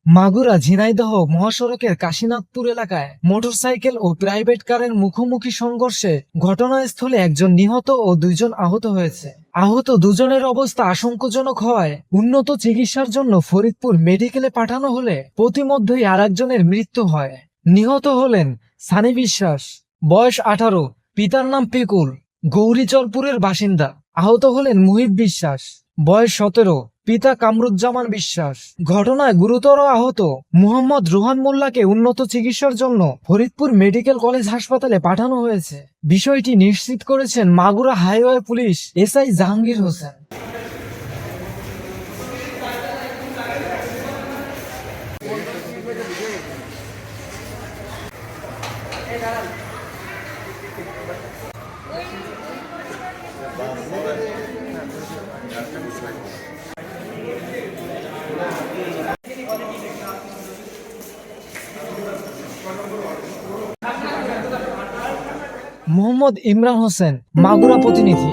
মাগুরা ঝিনাইদহ মহাসড়কের কাশীনাথপুর এলাকায় মোটরসাইকেল ও প্রাইভেট কারের মুখোমুখি সংঘর্ষে ঘটনাস্থলে একজন নিহত ও 2 জন আহত হয়েছে। আহত দুজনের অবস্থা আশঙ্কাজনক হওয়ায় উন্নত চিকিৎসার জন্য ফরিদপুর মেডিকেলে পাঠানো হলে প্রতিমধ্যেই আরেকজনের মৃত্যু হয়। নিহত হলেন সানি বিশ্বাস, বয়স 18, পিতার নাম পিকুল, গৌরীচরপুরের বাসিন্দা। আহত হলেন মুহিব বিশ্বাস, বয়স 17, পিতা কামরুজ্জামান বিশ্বাস। ঘটনায় গুরুতর আহত মুহাম্মদ রুহান মোল্লাকে উন্নত চিকিৎসার জন্য ফরিদপুর মেডিকেল কলেজ হাসপাতালে পাঠানো হয়েছে। বিষয়টি নিশ্চিত করেছেন Magura highway police SI Jahangir Hossain. Mohammad Imran Hossain, Magura প্রতিনিধি।